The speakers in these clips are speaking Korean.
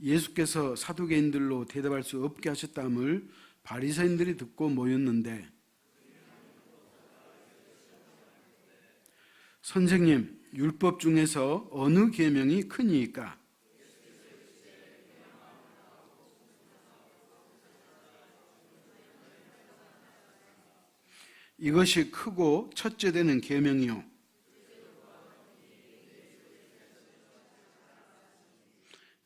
예수께서 사두개인들로 대답할 수 없게 하셨다함을 바리새인들이 듣고 모였는데, 선생님, 율법 중에서 어느 계명이 크니이까? 이것이 크고 첫째 되는 계명이요,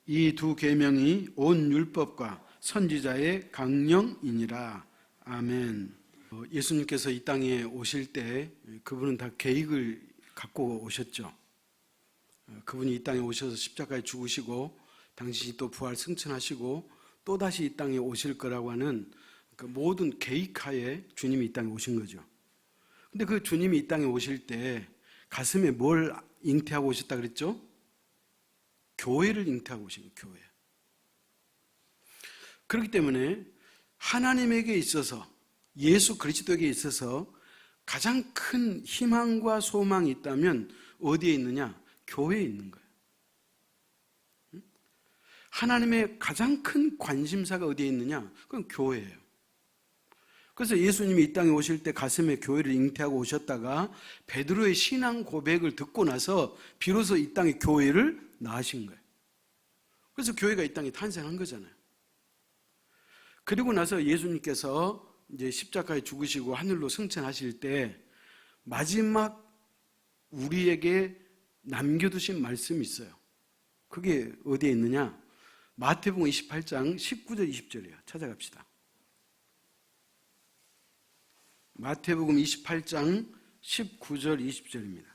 이 두 계명이 온 율법과 선지자의 강령이니라. 아멘. 예수님께서 이 땅에 오실 때 그분은 다 계획을 갖고 오셨죠. 그분이 이 땅에 오셔서 십자가에 죽으시고 당신이 또 부활 승천하시고 또다시 이 땅에 오실 거라고 하는 그 모든 계획하에 주님이 이 땅에 오신 거죠. 근데 그 주님이 이 땅에 오실 때 가슴에 뭘 잉태하고 오셨다 그랬죠? 교회를 잉태하고 오신 거예요. 교회. 그렇기 때문에 하나님에게 있어서, 예수 그리스도에게 있어서 가장 큰 희망과 소망이 있다면 어디에 있느냐? 교회에 있는 거예요. 하나님의 가장 큰 관심사가 어디에 있느냐? 그건 교회예요. 그래서 예수님이 이 땅에 오실 때 가슴에 교회를 잉태하고 오셨다가 베드로의 신앙 고백을 듣고 나서 비로소 이 땅에 교회를 낳으신 거예요. 그래서 교회가 이 땅에 탄생한 거잖아요. 그리고 나서 예수님께서 이제 십자가에 죽으시고 하늘로 승천하실 때 마지막 우리에게 남겨두신 말씀이 있어요. 그게 어디에 있느냐? 마태복음 28장 19절 20절이에요. 찾아갑시다. 마태복음 28장 19절 20절입니다.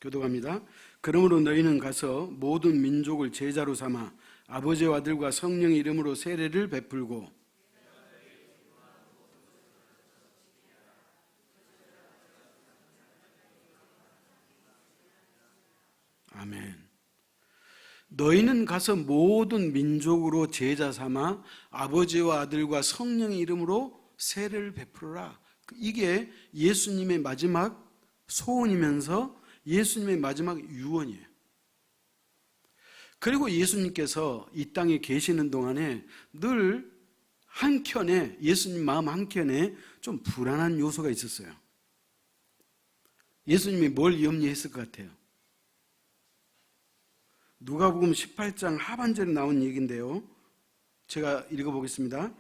교독합니다. 그러므로 너희는 가서 모든 민족을 제자로 삼아 아버지와 아들과 성령의 이름으로 세례를 베풀고 아멘. 너희는 가서 모든 민족으로 제자 삼아 아버지와 아들과 성령의 이름으로 세례를 베풀어라. 이게 예수님의 마지막 소원이면서 예수님의 마지막 유언이에요. 그리고 예수님께서 이 땅에 계시는 동안에 늘 한켠에, 예수님 마음 한켠에 좀 불안한 요소가 있었어요. 예수님이 뭘 염려했을 것 같아요? 누가복음 18장 하반절에 나온 얘기인데요. 제가 읽어보겠습니다.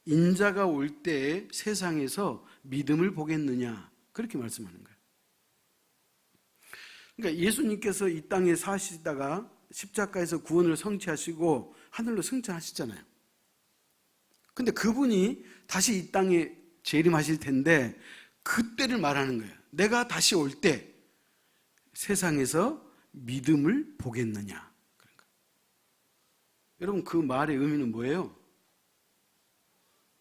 인자가 올 때에 세상에서 믿음을 보겠느냐, 그렇게 말씀하는 거예요. 그러니까 예수님께서 이 땅에 사시다가 십자가에서 구원을 성취하시고 하늘로 승천하시잖아요. 근데 그분이 다시 이 땅에 재림하실 텐데 그때를 말하는 거예요. 내가 다시 올 때 세상에서 믿음을 보겠느냐. 그러니까. 여러분, 그 말의 의미는 뭐예요?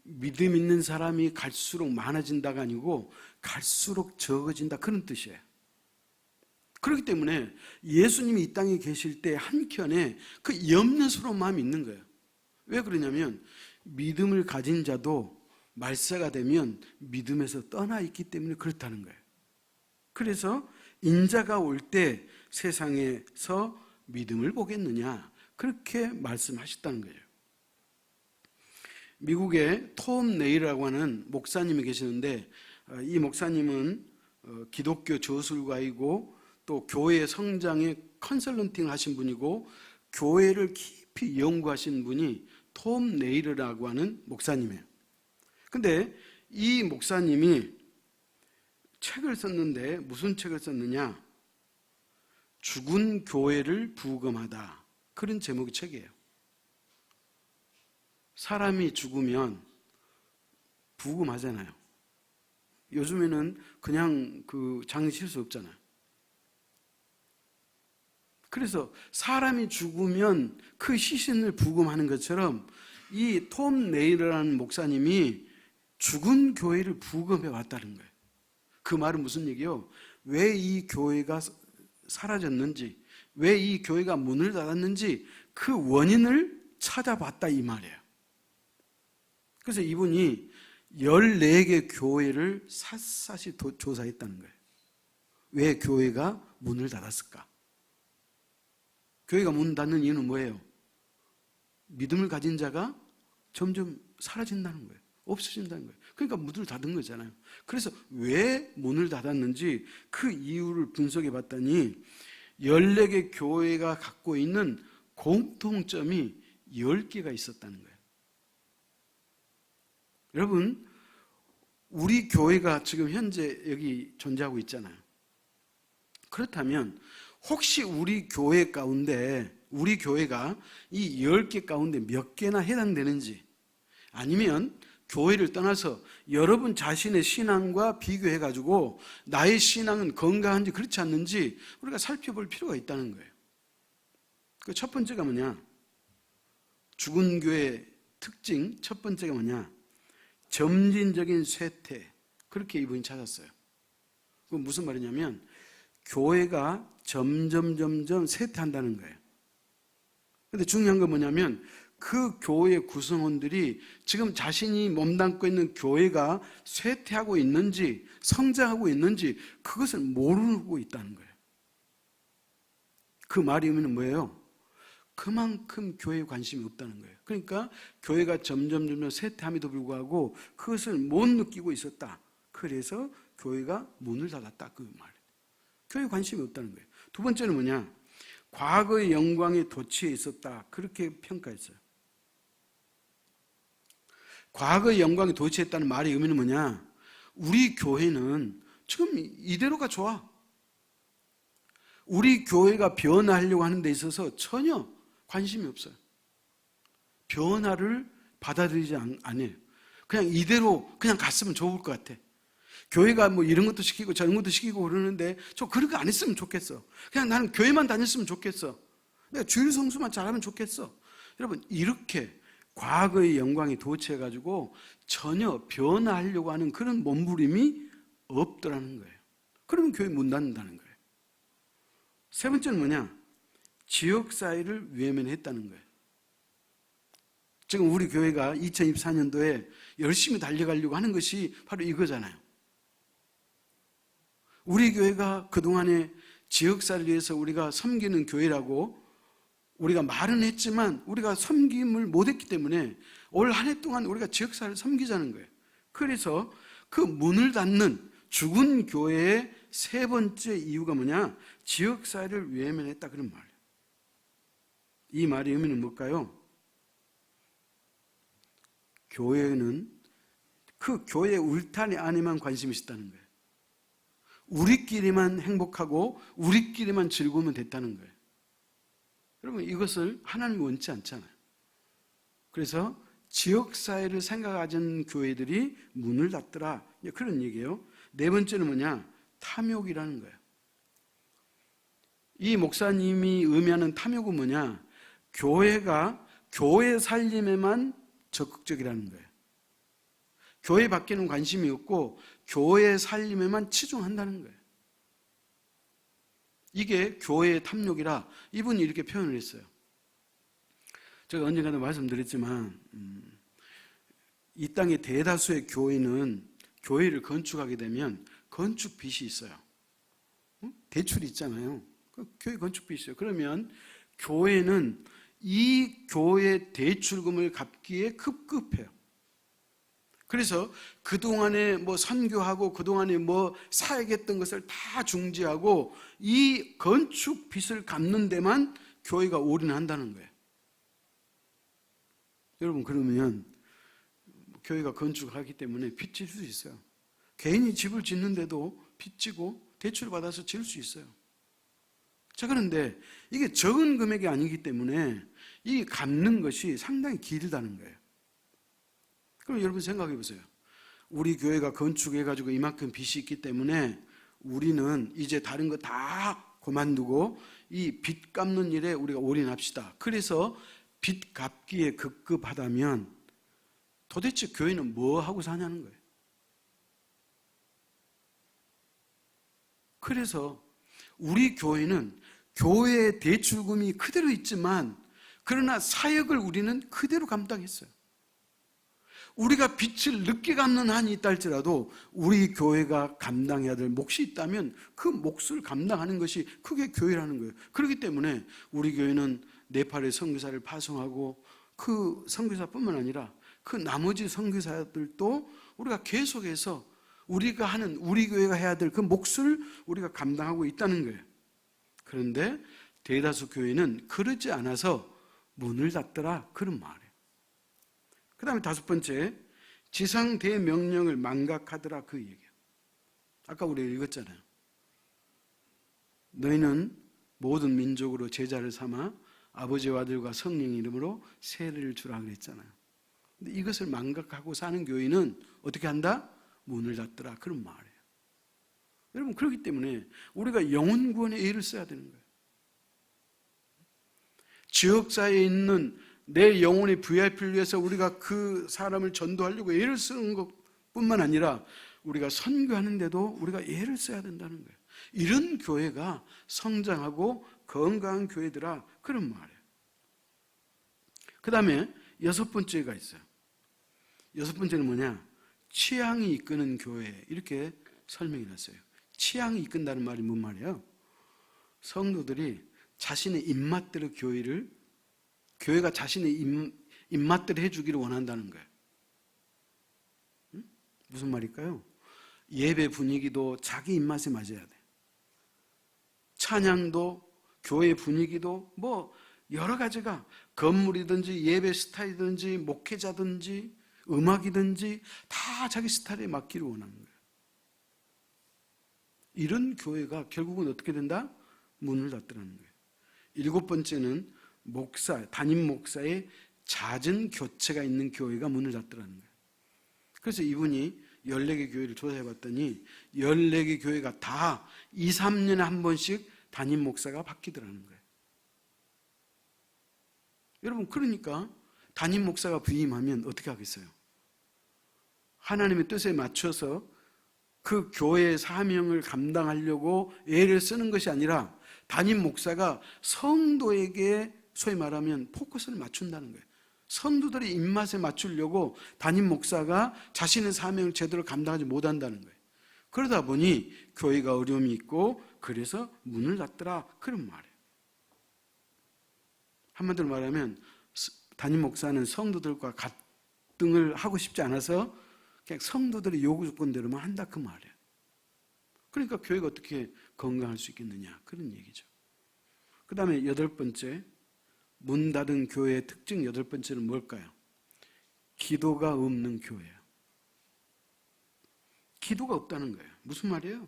믿음 있는 사람이 갈수록 많아진다가 아니고 갈수록 적어진다, 그런 뜻이에요. 그렇기 때문에 예수님이 이 땅에 계실 때 한켠에 그 염려스러운 마음이 있는 거예요. 왜 그러냐면 믿음을 가진 자도 말세가 되면 믿음에서 떠나 있기 때문에 그렇다는 거예요. 그래서 인자가 올 때 세상에서 믿음을 보겠느냐, 그렇게 말씀하셨다는 거예요. 미국에 톰 네일이라고 하는 목사님이 계시는데 이 목사님은 기독교 저술가이고 또 교회 성장에 컨설런팅을 하신 분이고 교회를 깊이 연구하신 분이 톰 네일이라고 하는 목사님이에요. 근데 이 목사님이 책을 썼는데 무슨 책을 썼느냐? 죽은 교회를 부검하다, 그런 제목의 책이에요. 사람이 죽으면 부검하잖아요. 요즘에는 그냥 그 장례 칠 수 없잖아요. 그래서 사람이 죽으면 그 시신을 부검하는 것처럼 이 톰 네일이라는 목사님이 죽은 교회를 부검해 왔다는 거예요. 그 말은 무슨 얘기예요? 왜 이 교회가 사라졌는지, 왜 이 교회가 문을 닫았는지 그 원인을 찾아봤다, 이 말이에요. 그래서 이분이 14개 교회를 샅샅이 조사했다는 거예요. 왜 교회가 문을 닫았을까? 교회가 문 닫는 이유는 뭐예요? 믿음을 가진 자가 점점 사라진다는 거예요. 없어진다는 거예요. 그러니까 문을 닫은 거잖아요. 그래서 왜 문을 닫았는지 그 이유를 분석해 봤더니 14개 교회가 갖고 있는 공통점이 10개가 있었다는 거예요. 여러분, 우리 교회가 지금 현재 여기 존재하고 있잖아요. 그렇다면 혹시 우리 교회 가운데, 우리 교회가 이 10개 가운데 몇 개나 해당되는지, 아니면 교회를 떠나서 여러분 자신의 신앙과 비교해가지고 나의 신앙은 건강한지 그렇지 않는지 우리가 살펴볼 필요가 있다는 거예요. 그 첫 번째가 뭐냐? 죽은 교회의 특징 첫 번째가 뭐냐? 점진적인 쇠퇴. 그렇게 이분이 찾았어요. 그건 무슨 말이냐면 교회가 점점 쇠퇴한다는 거예요. 그런데 중요한 건 뭐냐면 그 교회 구성원들이 지금 자신이 몸담고 있는 교회가 쇠퇴하고 있는지 성장하고 있는지 그것을 모르고 있다는 거예요. 그 말의 의미는 뭐예요? 그만큼 교회에 관심이 없다는 거예요. 그러니까 교회가 점점 쇠퇴함에도 불구하고 그것을 못 느끼고 있었다. 그래서 교회가 문을 닫았다. 그 말이에요. 교회에 관심이 없다는 거예요. 두 번째는 뭐냐? 과거의 영광에 도취해 있었다. 그렇게 평가했어요. 과거의 영광에 도취했다는 말의 의미는 뭐냐? 우리 교회는 지금 이대로가 좋아. 우리 교회가 변화하려고 하는 데 있어서 전혀 관심이 없어요. 변화를 받아들이지 않아요. 그냥 이대로 그냥 갔으면 좋을 것 같아. 교회가 뭐 이런 것도 시키고 저런 것도 시키고 그러는데 저 그런 거 안 했으면 좋겠어. 그냥 나는 교회만 다녔으면 좋겠어. 내가 주일 성수만 잘하면 좋겠어. 여러분, 이렇게 과거의 영광에 도취해가지고 전혀 변화하려고 하는 그런 몸부림이 없더라는 거예요. 그러면 교회 문 닫는다는 거예요. 세 번째는 뭐냐? 지역사회를 외면했다는 거예요. 지금 우리 교회가 2024년도에 열심히 달려가려고 하는 것이 바로 이거잖아요. 우리 교회가 그동안에 지역사회를 위해서 우리가 섬기는 교회라고 우리가 말은 했지만 우리가 섬김을 못했기 때문에 올 한 해 동안 우리가 지역사회를 섬기자는 거예요. 그래서 그 문을 닫는 죽은 교회의 세 번째 이유가 뭐냐? 지역사회를 외면했다 그런 말이에요. 이 말의 의미는 뭘까요? 교회는 그 교회 울타리 안에만 관심이 있었다는 거예요. 우리끼리만 행복하고 우리끼리만 즐거우면 됐다는 거예요. 여러분, 이것을 하나님이 원치 않잖아요. 그래서 지역사회를 생각하지 않는 교회들이 문을 닫더라. 그런 얘기예요. 네 번째는 뭐냐? 탐욕이라는 거예요. 이 목사님이 의미하는 탐욕은 뭐냐? 교회가 교회 살림에만 적극적이라는 거예요. 교회 밖에는 관심이 없고 교회 살림에만 치중한다는 거예요. 이게 교회의 탐욕이라 이분이 이렇게 표현을 했어요. 제가 언젠가도 말씀드렸지만 이 땅의 대다수의 교회는 교회를 건축하게 되면 건축 빚이 있어요. 대출이 있잖아요. 교회 건축 빚이 있어요. 그러면 교회는 이 교회 대출금을 갚기에 급급해요. 그래서 그동안에 뭐 선교하고 그동안에 뭐 사역했던 것을 다 중지하고 이 건축 빚을 갚는 데만 교회가 올인한다는 거예요. 여러분, 그러면 교회가 건축을 하기 때문에 빚질 수 있어요. 개인이 집을 짓는데도 빚지고 대출 받아서 지을 수 있어요. 자, 그런데 이게 적은 금액이 아니기 때문에 이 갚는 것이 상당히 길다는 거예요. 그럼 여러분 생각해 보세요. 우리 교회가 건축해가지고 이만큼 빚이 있기 때문에 우리는 이제 다른 거 다 그만두고 이 빚 갚는 일에 우리가 올인합시다. 그래서 빚 갚기에 급급하다면 도대체 교회는 뭐 하고 사냐는 거예요. 그래서 우리 교회는 교회의 대출금이 그대로 있지만 그러나 사역을 우리는 그대로 감당했어요. 우리가 빛을 늦게 갚는 한이 있다 할지라도 우리 교회가 감당해야 될 몫이 있다면 그 몫을 감당하는 것이 그게 교회라는 거예요. 그렇기 때문에 우리 교회는 네팔에 선교사를 파송하고 그 선교사뿐만 아니라 그 나머지 선교사들도 우리가 계속해서 우리가 하는, 우리 교회가 해야 될 그 몫을 우리가 감당하고 있다는 거예요. 그런데 대다수 교회는 그러지 않아서 문을 닫더라, 그런 말이에요. 그 다음에 다섯 번째, 지상 대명령을 망각하더라, 그 얘기예요. 아까 우리가 읽었잖아요. 너희는 모든 민족으로 제자를 삼아 아버지와 아들과 성령 이름으로 세례를 주라 그랬잖아요. 근데 이것을 망각하고 사는 교회는 어떻게 한다? 문을 닫더라, 그런 말이에요. 여러분, 그렇기 때문에 우리가 영혼 구원에 애를 써야 되는 거예요. 지역사회에 있는 내 영혼의 VIP를 위해서 우리가 그 사람을 전도하려고 애를 쓰는 것뿐만 아니라 우리가 선교하는데도 우리가 애를 써야 된다는 거예요. 이런 교회가 성장하고 건강한 교회더라, 그런 말이에요. 그 다음에 여섯 번째가 있어요. 여섯 번째는 뭐냐? 취향이 이끄는 교회, 이렇게 설명이 났어요. 취향이 이끈다는 말이 뭔 말이에요? 성도들이 자신의 입맛대로 교회가 자신의 입맛대로 해주기를 원한다는 거예요. 무슨 말일까요? 예배 분위기도 자기 입맛에 맞아야 돼. 찬양도, 교회 분위기도, 뭐 여러 가지가 건물이든지 예배 스타일이든지 목회자든지 음악이든지 다 자기 스타일에 맞기를 원하는 거예요. 이런 교회가 결국은 어떻게 된다? 문을 닫더라는 거예요. 일곱 번째는 담임 목사의 잦은 교체가 있는 교회가 문을 닫더라는 거예요. 그래서 이분이 14개 교회를 조사해 봤더니 14개 교회가 다 2, 3년에 한 번씩 담임 목사가 바뀌더라는 거예요. 여러분, 그러니까 담임 목사가 부임하면 어떻게 하겠어요? 하나님의 뜻에 맞춰서 그 교회의 사명을 감당하려고 애를 쓰는 것이 아니라 담임 목사가 성도에게 소위 말하면 포커스를 맞춘다는 거예요. 성도들의 입맛에 맞추려고 담임 목사가 자신의 사명을 제대로 감당하지 못한다는 거예요. 그러다 보니 교회가 어려움이 있고 그래서 문을 닫더라, 그런 말이에요. 한마디로 말하면 담임 목사는 성도들과 갈등을 하고 싶지 않아서 그냥 성도들의 요구 조건대로만 한다, 그 말이에요. 그러니까 교회가 어떻게 건강할 수 있겠느냐, 그런 얘기죠. 그 다음에 여덟 번째, 문 닫은 교회의 특징 여덟 번째는 뭘까요? 기도가 없는 교회예요. 기도가 없다는 거예요. 무슨 말이에요?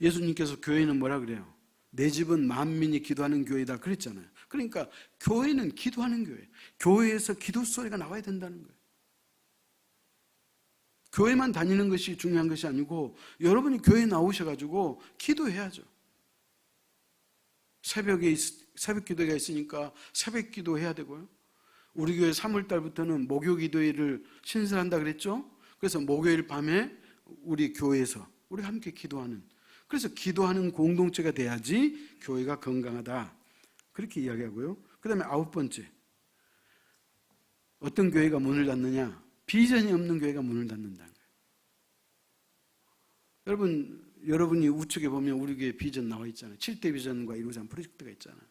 예수님께서 교회는 뭐라 그래요? 내 집은 만민이 기도하는 교회다 그랬잖아요. 그러니까 교회는 기도하는 교회예요. 교회에서 기도 소리가 나와야 된다는 거예요. 교회만 다니는 것이 중요한 것이 아니고 여러분이 교회에 나오셔가지고 기도해야죠. 새벽 기도가 있으니까 새벽 기도해야 되고요. 우리 교회 3월달부터는 목요 기도회를 신설한다 그랬죠. 그래서 목요일 밤에 우리 교회에서 우리 함께 기도하는, 그래서 기도하는 공동체가 돼야지 교회가 건강하다, 그렇게 이야기하고요. 그 다음에 아홉 번째, 어떤 교회가 문을 닫느냐? 비전이 없는 교회가 문을 닫는다는 거예요. 여러분이 우측에 보면 우리 교회 비전 나와 있잖아요. 7대 비전과 이루고자 하는 프로젝트가 있잖아요.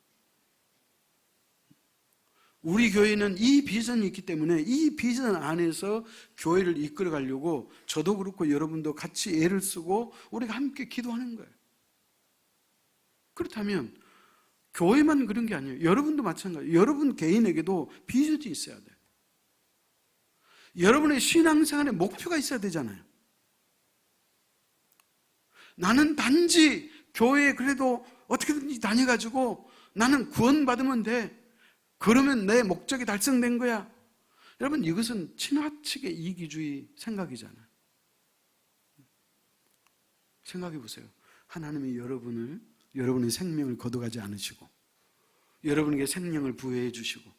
우리 교회는 이 비전이 있기 때문에 이 비전 안에서 교회를 이끌어 가려고 저도 그렇고 여러분도 같이 애를 쓰고 우리가 함께 기도하는 거예요. 그렇다면 교회만 그런 게 아니에요. 여러분도 마찬가지예요. 여러분 개인에게도 비전이 있어야 돼요. 여러분의 신앙생활에 목표가 있어야 되잖아요. 나는 단지 교회에 그래도 어떻게든지 다녀가지고 나는 구원받으면 돼. 그러면 내 목적이 달성된 거야. 여러분, 이것은 지나치게 이기주의 생각이잖아요. 생각해 보세요. 하나님이 여러분의 생명을 거둬가지 않으시고 여러분에게 생명을 부여해 주시고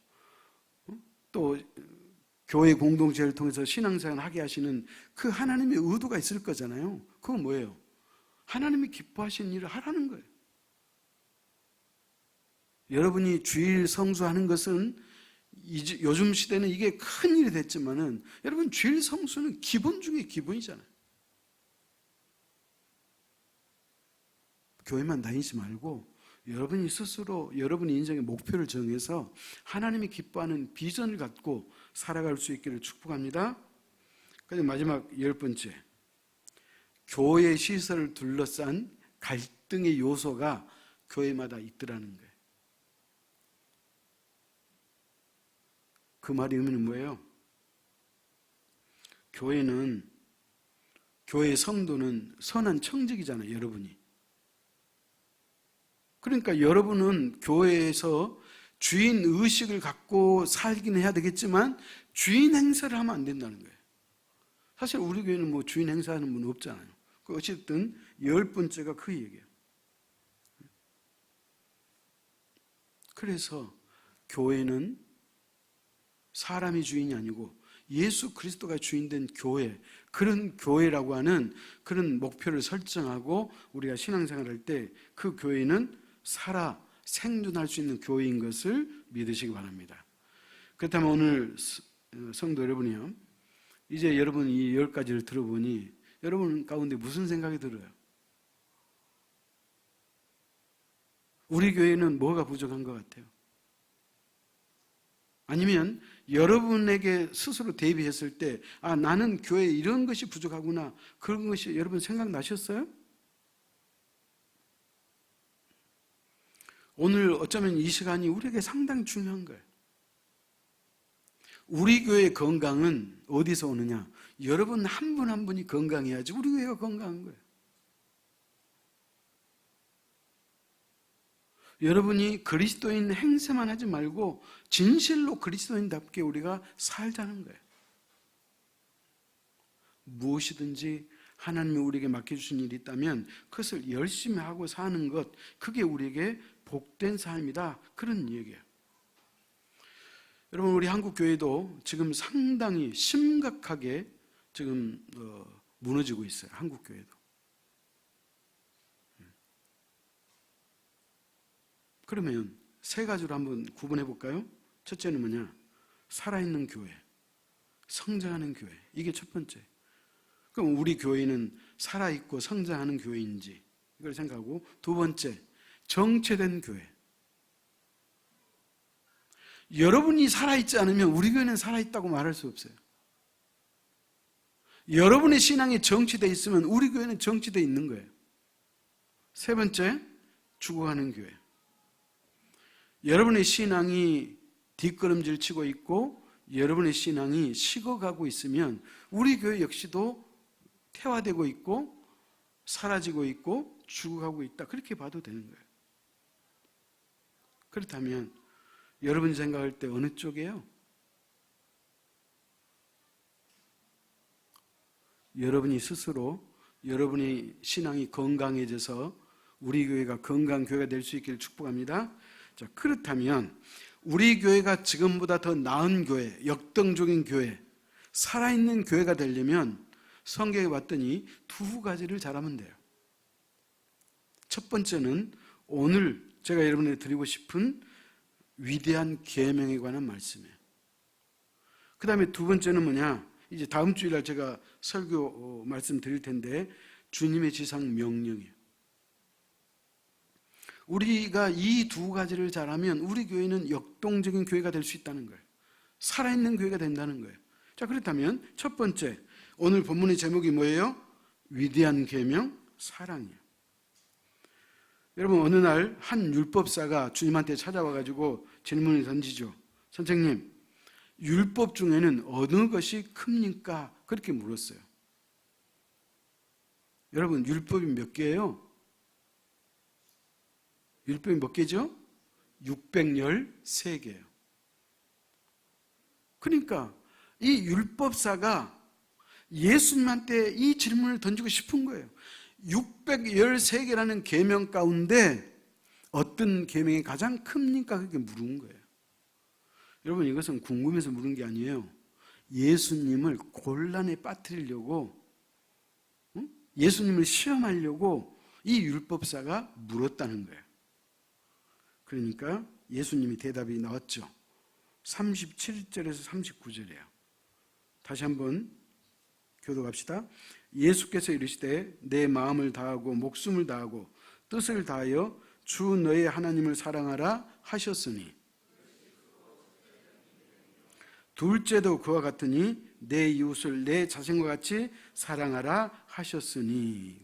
또 교회 공동체를 통해서 신앙생활을 하게 하시는 그 하나님의 의도가 있을 거잖아요. 그건 뭐예요? 하나님이 기뻐하시는 일을 하라는 거예요. 여러분이 주일 성수하는 것은 요즘 시대는 이게 큰 일이 됐지만은 여러분 죄의 성수는 기본 중에 기본이잖아요. 교회만 다니지 말고 여러분이 스스로 여러분의 인생의 목표를 정해서 하나님이 기뻐하는 비전을 갖고 살아갈 수 있기를 축복합니다. 그리고 마지막 10번째, 교회 시설을 둘러싼 갈등의 요소가 교회마다 있더라는 거예요. 그 말의 의미는 뭐예요? 교회의 성도는 선한 청직이잖아요, 여러분이. 그러니까 여러분은 교회에서 주인 의식을 갖고 살긴 해야 되겠지만 주인 행사를 하면 안 된다는 거예요. 사실 우리 교회는 뭐 주인 행사하는 분 없잖아요. 어쨌든 10번째가 그 얘기예요. 그래서 교회는 사람이 주인이 아니고 예수 그리스도가 주인된 교회, 그런 교회라고 하는 그런 목표를 설정하고 우리가 신앙생활할 때 그 교회는 생존할 수 있는 교회인 것을 믿으시기 바랍니다. 그렇다면 오늘 성도 여러분이요, 이제 여러분 이 10가지를 들어보니 여러분 가운데 무슨 생각이 들어요? 우리 교회는 뭐가 부족한 것 같아요? 아니면 여러분에게 스스로 대비했을 때 나는 교회에 이런 것이 부족하구나, 그런 것이 여러분 생각나셨어요? 오늘 어쩌면 이 시간이 우리에게 상당히 중요한 거예요. 우리 교회의 건강은 어디서 오느냐? 여러분 한 분 한 분이 건강해야지 우리 교회가 건강한 거예요. 여러분이 그리스도인 행세만 하지 말고 진실로 그리스도인답게 우리가 살자는 거예요. 무엇이든지 하나님이 우리에게 맡겨주신 일이 있다면 그것을 열심히 하고 사는 것, 그게 우리에게 복된 삶이다, 그런 얘기예요. 여러분 우리 한국교회도 지금 상당히 심각하게 지금 무너지고 있어요. 한국교회도. 그러면 세 가지로 한번 구분해 볼까요? 첫째는 뭐냐? 살아있는 교회, 성장하는 교회. 이게 첫 번째. 그럼 우리 교회는 살아있고 성장하는 교회인지 이걸 생각하고, 두 번째, 정체된 교회. 여러분이 살아있지 않으면 우리 교회는 살아있다고 말할 수 없어요. 여러분의 신앙이 정치되어 있으면 우리 교회는 정치되어 있는 거예요. 세 번째, 죽어가는 교회. 여러분의 신앙이 뒷걸음질 치고 있고 여러분의 신앙이 식어가고 있으면 우리 교회 역시도 퇴화되고 있고 사라지고 있고 죽어가고 있다, 그렇게 봐도 되는 거예요. 그렇다면 여러분이 생각할 때 어느 쪽이에요? 여러분이 스스로 여러분의 신앙이 건강해져서 우리 교회가 건강한 교회가 될 수 있기를 축복합니다. 자, 그렇다면 우리 교회가 지금보다 더 나은 교회, 역동적인 교회, 살아있는 교회가 되려면 성경에 봤더니 두 가지를 잘하면 돼요. 첫 번째는 오늘 제가 여러분에게 드리고 싶은 위대한 계명에 관한 말씀이에요. 그 다음에 두 번째는 뭐냐? 이제 다음 주일날 제가 설교 말씀 드릴 텐데 주님의 지상 명령이에요. 우리가 이 두 가지를 잘하면 우리 교회는 역동적인 교회가 될 수 있다는 거예요. 살아있는 교회가 된다는 거예요. 자, 그렇다면 첫 번째, 오늘 본문의 제목이 뭐예요? 위대한 계명, 사랑이에요. 여러분 어느 날 한 율법사가 주님한테 찾아와가지고 질문을 던지죠. 선생님, 율법 중에는 어느 것이 큽니까? 그렇게 물었어요. 여러분 율법이 몇 개예요? 율법이 몇 개죠? 613개예요. 그러니까 이 율법사가 예수님한테 이 질문을 던지고 싶은 거예요. 613개라는 계명 가운데 어떤 계명이 가장 큽니까? 그렇게 물은 거예요. 여러분 이것은 궁금해서 물은 게 아니에요. 예수님을 곤란에 빠뜨리려고, 예수님을 시험하려고 이 율법사가 물었다는 거예요. 그러니까 예수님이 대답이 나왔죠. 37절에서 39절이에요. 다시 한번 교독합시다. 예수께서 이르시되 내 마음을 다하고 목숨을 다하고 뜻을 다하여 주 너의 하나님을 사랑하라 하셨으니 둘째도 그와 같으니 내 이웃을 내 자신과 같이 사랑하라 하셨으니.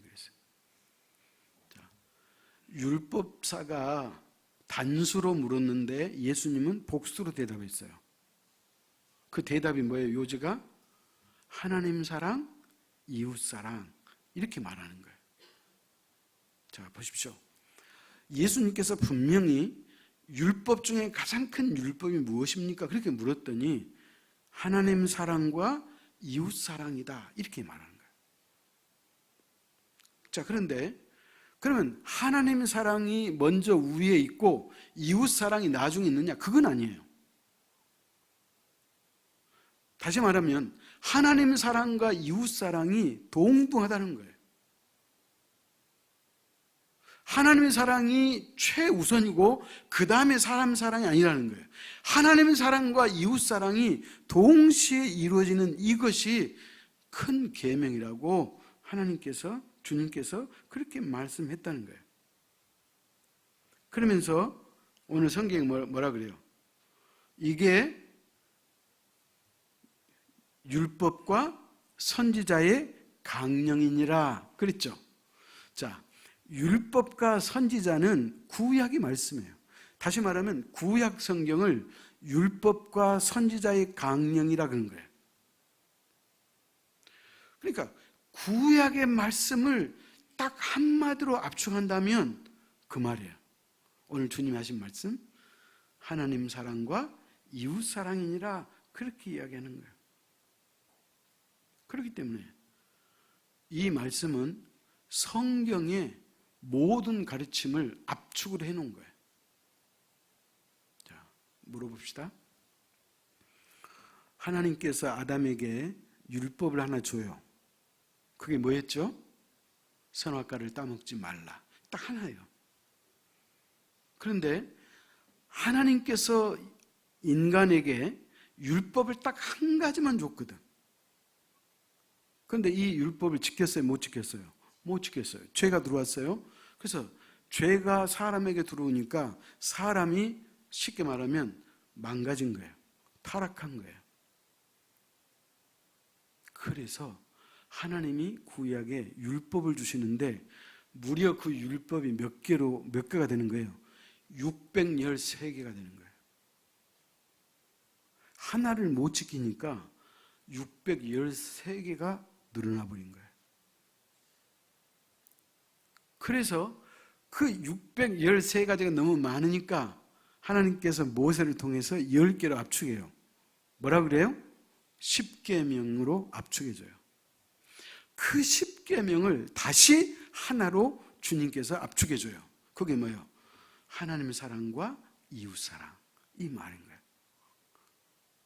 율법사가 단수로 물었는데 예수님은 복수로 대답했어요. 그 대답이 뭐예요? 요지가 하나님 사랑, 이웃 사랑 이렇게 말하는 거예요. 자, 보십시오. 예수님께서 분명히 율법 중에 가장 큰 율법이 무엇입니까? 그렇게 물었더니 하나님 사랑과 이웃 사랑이다 이렇게 말하는 거예요. 자, 그런데 그러면 하나님 사랑이 먼저 위에 있고 이웃 사랑이 나중에 있느냐? 그건 아니에요. 다시 말하면 하나님 사랑과 이웃 사랑이 동등하다는 거예요. 하나님의 사랑이 최우선이고 그 다음에 사람 사랑이 아니라는 거예요. 하나님의 사랑과 이웃 사랑이 동시에 이루어지는 이것이 큰 계명이라고 하나님께서, 주님께서 그렇게 말씀했다는 거예요. 그러면서 오늘 성경이 뭐라 그래요? 이게 율법과 선지자의 강령이니라 그랬죠. 자, 율법과 선지자는 구약의 말씀이에요. 다시 말하면 구약 성경을 율법과 선지자의 강령이라 그런 거예요. 그러니까 구약의 말씀을 딱 한마디로 압축한다면 그 말이에요. 오늘 주님이 하신 말씀, 하나님 사랑과 이웃 사랑이니라 그렇게 이야기하는 거예요. 그렇기 때문에 이 말씀은 성경의 모든 가르침을 압축을 해놓은 거예요. 자, 물어봅시다. 하나님께서 아담에게 율법을 하나 줘요. 그게 뭐였죠? 선악과를 따먹지 말라. 딱 하나예요. 그런데 하나님께서 인간에게 율법을 딱 한 가지만 줬거든. 그런데 이 율법을 지켰어요? 못 지켰어요? 못 지켰어요. 죄가 들어왔어요. 그래서 죄가 사람에게 들어오니까 사람이 쉽게 말하면 망가진 거예요. 타락한 거예요. 그래서 하나님이 구약에 율법을 주시는데 무려 그 율법이 몇 개가 되는 거예요? 613개가 되는 거예요. 하나를 못 지키니까 613개가 늘어나 버린 거예요. 그래서 그 613가지가 너무 많으니까 하나님께서 모세를 통해서 10개로 압축해요. 뭐라 그래요? 10계명으로 압축해줘요. 그 10계명을 다시 하나로 주님께서 압축해줘요. 그게 뭐예요? 하나님의 사랑과 이웃 사랑, 이 말인 거예요.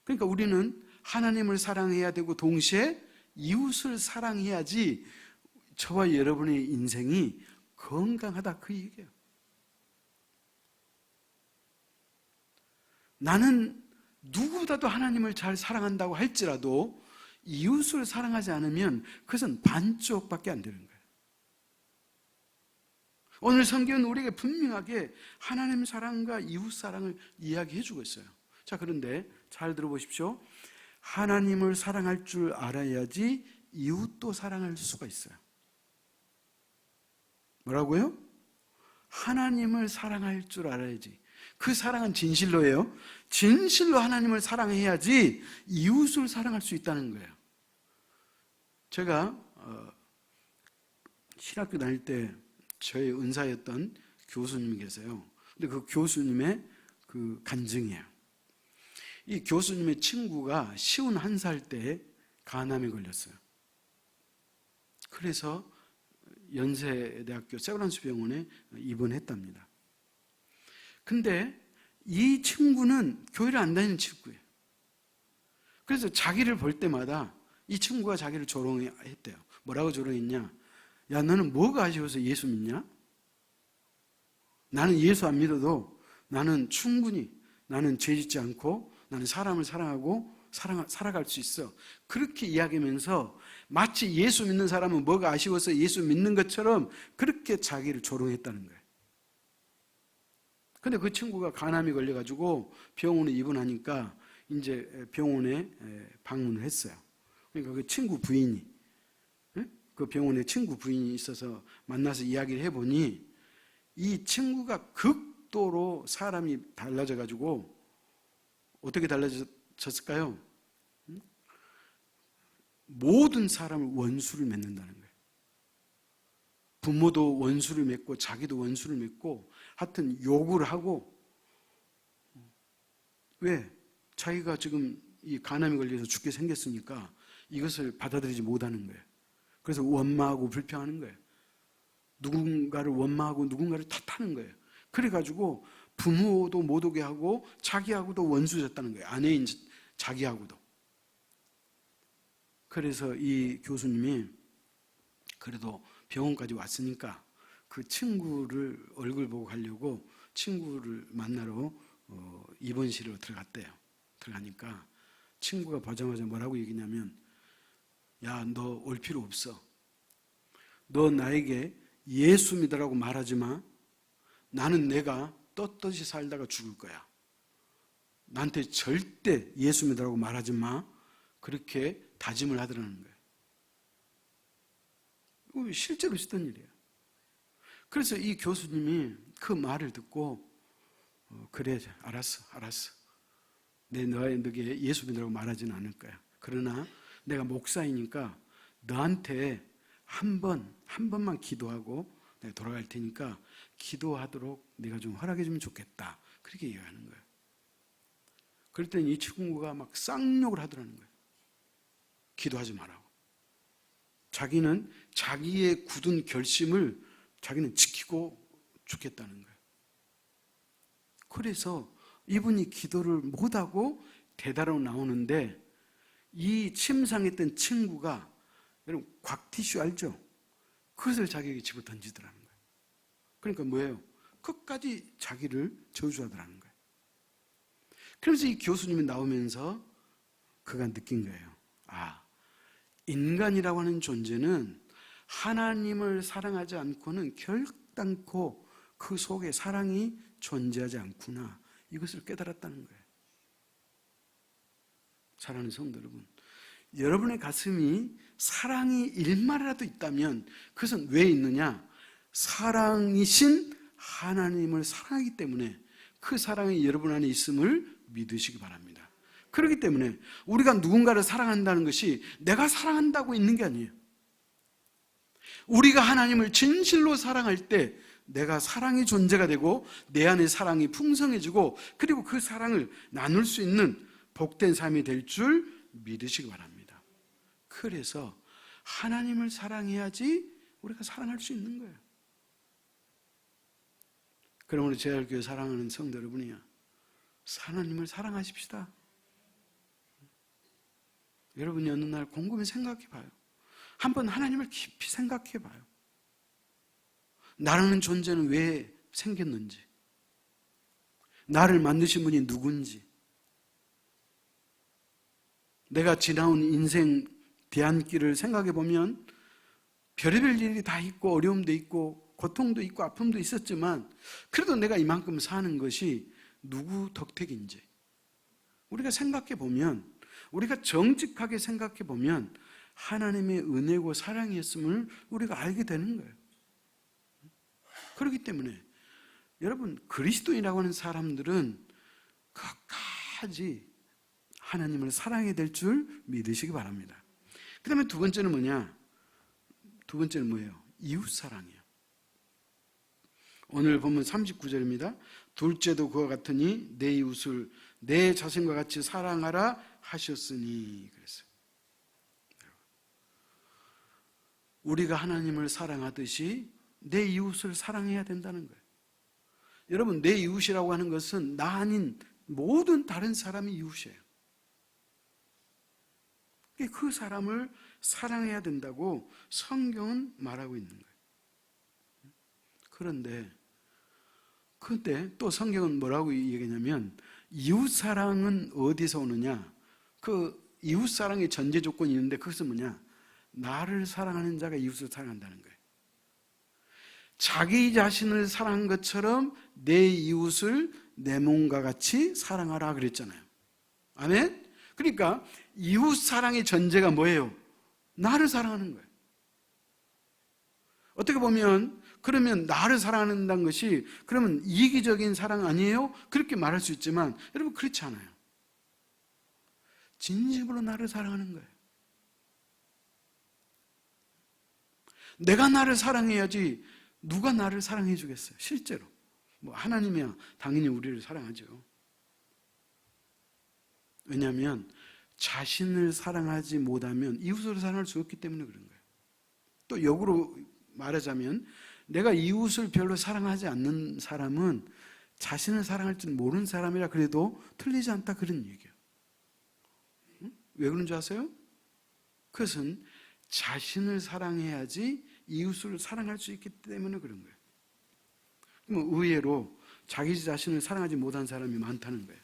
그러니까 우리는 하나님을 사랑해야 되고 동시에 이웃을 사랑해야지 저와 여러분의 인생이 건강하다 그 얘기예요. 나는 누구보다도 하나님을 잘 사랑한다고 할지라도 이웃을 사랑하지 않으면 그것은 반쪽밖에 안 되는 거예요. 오늘 성경은 우리에게 분명하게 하나님 사랑과 이웃 사랑을 이야기해 주고 있어요. 자, 그런데 잘 들어보십시오. 하나님을 사랑할 줄 알아야지 이웃도 사랑할 수가 있어요. 뭐라고요? 하나님을 사랑할 줄 알아야지. 그 사랑은 진실로예요. 진실로 하나님을 사랑해야지 이웃을 사랑할 수 있다는 거예요. 제가 신학교 다닐 때 저의 은사였던 교수님이 계세요. 근데 그 교수님의 그 간증이에요. 이 교수님의 친구가 51살 때 간암에 걸렸어요. 그래서 연세대학교 세브란스 병원에 입원했답니다. 근데 이 친구는 교회를 안 다니는 친구예요. 그래서 자기를 볼 때마다 이 친구가 자기를 조롱했대요. 뭐라고 조롱했냐? 야, 너는 뭐가 아쉬워서 예수 믿냐? 나는 예수 안 믿어도 나는 충분히 나는 죄 짓지 않고 나는 사람을 사랑하고 살아갈 수 있어. 그렇게 이야기하면서 마치 예수 믿는 사람은 뭐가 아쉬워서 예수 믿는 것처럼 그렇게 자기를 조롱했다는 거예요. 근데 그 친구가 간암이 걸려가지고 병원에 입원하니까 이제 병원에 방문을 했어요. 그러니까 그 친구 부인이, 그 병원에 친구 부인이 있어서 만나서 이야기를 해보니 이 친구가 극도로 사람이 달라져가지고 어떻게 달라졌을까요? 모든 사람을 원수를 맺는다는 거예요. 부모도 원수를 맺고 자기도 원수를 맺고 하여튼 욕을 하고, 왜? 자기가 지금 이 간암이 걸려서 죽게 생겼으니까 이것을 받아들이지 못하는 거예요. 그래서 원망하고 불평하는 거예요. 누군가를 원망하고 누군가를 탓하는 거예요. 그래가지고 부모도 못 오게 하고 자기하고도 원수졌다는 거예요. 아내인 자기하고도. 그래서 이 교수님이 그래도 병원까지 왔으니까 그 친구를 얼굴 보고 가려고 친구를 만나러 입원실로 들어갔대요. 들어가니까 친구가 보자마자 뭐라고 얘기냐면, 야, 너 올 필요 없어. 너 나에게 예수 믿으라고 말하지 마. 나는 내가 떳떳이 살다가 죽을 거야. 나한테 절대 예수 믿으라고 말하지 마. 그렇게 다짐을 하더라는 거예요. 실제로 있었던 일이에요. 그래서 이 교수님이 그 말을 듣고 그래, 알았어. 너에게 예수 믿으라고 말하지는 않을 거야. 그러나 내가 목사이니까 너한테 한 번만 기도하고 내가 돌아갈 테니까 기도하도록 네가 좀 허락해 주면 좋겠다. 그렇게 얘기하는 거예요. 그럴 때는 이 친구가 막 쌍욕을 하더라는 거예요. 기도하지 말라고. 자기는 자기의 굳은 결심을 자기는 지키고 죽겠다는 거예요. 그래서 이분이 기도를 못하고 대다로 나오는데 이 침상했던 친구가, 여러분 곽티슈 알죠? 그것을 자기에게 집어 던지더라는 거예요. 그러니까 뭐예요? 끝까지 자기를 저주하더라는 거예요. 그래서 이 교수님이 나오면서 그가 느낀 거예요. 인간이라고 하는 존재는 하나님을 사랑하지 않고는 결단코 그 속에 사랑이 존재하지 않구나. 이것을 깨달았다는 거예요. 사랑하는 성도 여러분, 여러분의 가슴이 사랑이 일말이라도 있다면 그것은 왜 있느냐? 사랑이신 하나님을 사랑하기 때문에 그 사랑이 여러분 안에 있음을 믿으시기 바랍니다. 그렇기 때문에 우리가 누군가를 사랑한다는 것이 내가 사랑한다고 있는 게 아니에요. 우리가 하나님을 진실로 사랑할 때 내가 사랑의 존재가 되고 내 안에 사랑이 풍성해지고 그리고 그 사랑을 나눌 수 있는 복된 삶이 될 줄 믿으시기 바랍니다. 그래서 하나님을 사랑해야지 우리가 사랑할 수 있는 거예요. 그러므로 제일교회 사랑하는 성도 여러분이야, 하나님을 사랑하십시다. 여러분이 어느 날 곰곰이 생각해 봐요. 한번 하나님을 깊이 생각해 봐요. 나라는 존재는 왜 생겼는지, 나를 만드신 분이 누군지, 내가 지나온 인생 대안길을 생각해 보면 별의별 일이 다 있고 어려움도 있고 고통도 있고 아픔도 있었지만 그래도 내가 이만큼 사는 것이 누구 덕택인지 우리가 생각해 보면, 우리가 정직하게 생각해 보면 하나님의 은혜고 사랑이었음을 우리가 알게 되는 거예요. 그렇기 때문에 여러분, 그리스도인이라고 하는 사람들은 끝까지 하나님을 사랑해야 될 줄 믿으시기 바랍니다. 그 다음에 두 번째는 뭐냐? 두 번째는 뭐예요? 이웃사랑이에요. 오늘 보면 39절입니다. 둘째도 그와 같으니 내 이웃을 내 자신과 같이 사랑하라 하셨으니. 그랬어요. 우리가 하나님을 사랑하듯이 내 이웃을 사랑해야 된다는 거예요. 여러분, 내 이웃이라고 하는 것은 나 아닌 모든 다른 사람이 이웃이에요. 그 사람을 사랑해야 된다고 성경은 말하고 있는 거예요. 그런데 또 성경은 뭐라고 얘기하냐면 이웃사랑은 어디서 오느냐? 그 이웃사랑의 전제 조건이 있는데 그것은 뭐냐? 나를 사랑하는 자가 이웃을 사랑한다는 거예요. 자기 자신을 사랑한 것처럼 내 이웃을 내 몸과 같이 사랑하라 그랬잖아요. 아멘? 그러니까 이웃사랑의 전제가 뭐예요? 나를 사랑하는 거예요. 어떻게 보면 그러면 나를 사랑한다는 것이 그러면 이기적인 사랑 아니에요? 그렇게 말할 수 있지만 여러분 그렇지 않아요. 진심으로 나를 사랑하는 거예요. 내가 나를 사랑해야지 누가 나를 사랑해 주겠어요? 실제로. 뭐 하나님이야 당연히 우리를 사랑하죠. 왜냐하면 자신을 사랑하지 못하면 이웃을 사랑할 수 없기 때문에 그런 거예요. 또 역으로 말하자면 내가 이웃을 별로 사랑하지 않는 사람은 자신을 사랑할 줄 모르는 사람이라 그래도 틀리지 않다 그런 얘기예요. 왜 그런 줄 아세요? 그것은 자신을 사랑해야지 이웃을 사랑할 수 있기 때문에 그런 거예요. 그럼 의외로 자기 자신을 사랑하지 못한 사람이 많다는 거예요.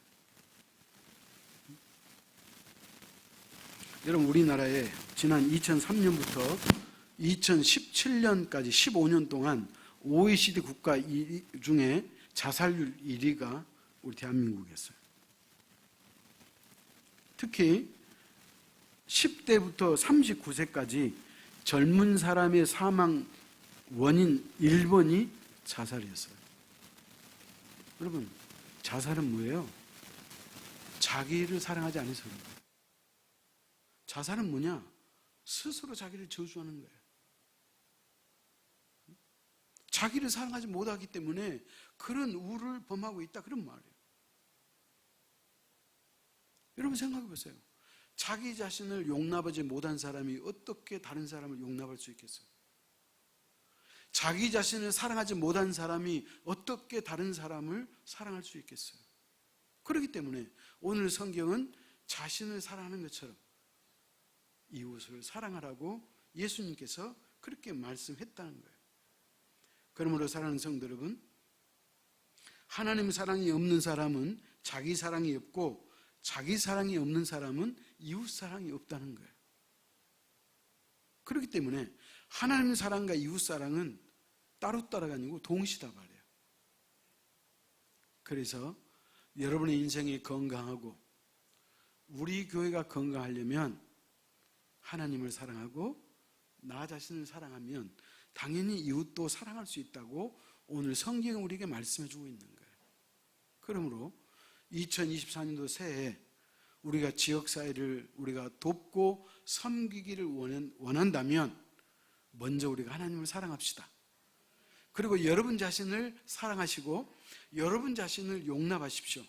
여러분 우리나라에 지난 2003년부터 2017년까지 15년 동안 OECD 국가 중에 자살률 1위가 우리 대한민국이었어요. 특히 10대부터 39세까지 젊은 사람의 사망 원인 1번이 자살이었어요. 여러분 자살은 뭐예요? 자기를 사랑하지 않아서 그런 거예요. 자살은 뭐냐? 스스로 자기를 저주하는 거예요. 자기를 사랑하지 못하기 때문에 그런 우를 범하고 있다 그런 말이에요. 여러분 생각해 보세요. 자기 자신을 용납하지 못한 사람이 어떻게 다른 사람을 용납할 수 있겠어요? 자기 자신을 사랑하지 못한 사람이 어떻게 다른 사람을 사랑할 수 있겠어요? 그렇기 때문에 오늘 성경은 자신을 사랑하는 것처럼 이웃을 사랑하라고 예수님께서 그렇게 말씀했다는 거예요. 그러므로 사랑하는 성도 여러분, 하나님 사랑이 없는 사람은 자기 사랑이 없고 자기 사랑이 없는 사람은 이웃 사랑이 없다는 거예요. 그렇기 때문에 하나님 사랑과 이웃 사랑은 따로따로가 아니고 동시다발이에요. 그래서 여러분의 인생이 건강하고 우리 교회가 건강하려면 하나님을 사랑하고 나 자신을 사랑하면 당연히 이웃도 사랑할 수 있다고 오늘 성경은 우리에게 말씀해 주고 있는 거예요. 그러므로 2024년도 새해 우리가 지역사회를 우리가 돕고 섬기기를 원한다면 먼저 우리가 하나님을 사랑합시다. 그리고 여러분 자신을 사랑하시고 여러분 자신을 용납하십시오.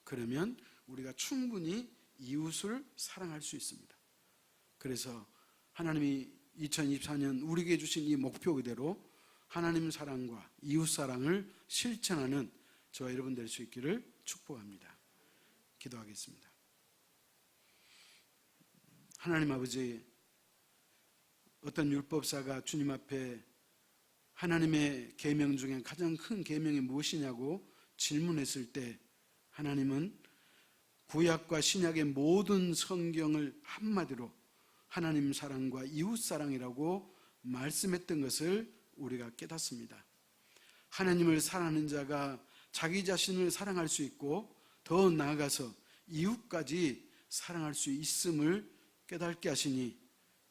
그러면 우리가 충분히 이웃을 사랑할 수 있습니다. 그래서 하나님이 2024년 우리에게 주신 이 목표 그대로 하나님 사랑과 이웃 사랑을 실천하는 저와 여러분 될 수 있기를 축복합니다. 기도하겠습니다. 하나님 아버지, 어떤 율법사가 주님 앞에 하나님의 계명 중에 가장 큰 계명이 무엇이냐고 질문했을 때 하나님은 구약과 신약의 모든 성경을 한마디로 하나님 사랑과 이웃 사랑이라고 말씀했던 것을 우리가 깨닫습니다. 하나님을 사랑하는 자가 자기 자신을 사랑할 수 있고 더 나아가서 이웃까지 사랑할 수 있음을 깨닫게 하시니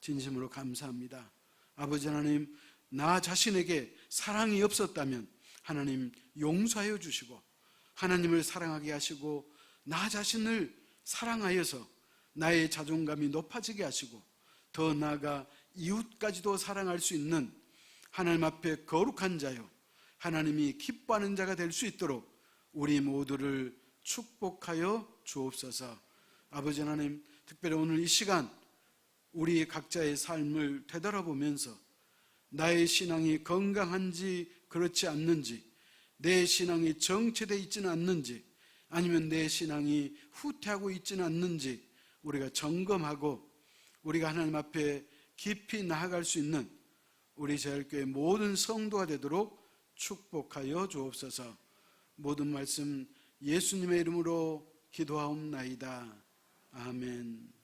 진심으로 감사합니다. 아버지 하나님, 나 자신에게 사랑이 없었다면 하나님 용서하여 주시고 하나님을 사랑하게 하시고 나 자신을 사랑하여서 나의 자존감이 높아지게 하시고 더 나아가 이웃까지도 사랑할 수 있는 하나님 앞에 거룩한 자요 하나님이 기뻐하는 자가 될 수 있도록 우리 모두를 축복하여 주옵소서. 아버지 하나님, 특별히 오늘 이 시간 우리 각자의 삶을 되돌아보면서 나의 신앙이 건강한지 그렇지 않는지, 내 신앙이 정체되어 있지는 않는지, 아니면 내 신앙이 후퇴하고 있지는 않는지 우리가 점검하고 우리가 하나님 앞에 깊이 나아갈 수 있는 우리 제일교회 모든 성도가 되도록 축복하여 주옵소서. 모든 말씀 예수님의 이름으로 기도하옵나이다. 아멘.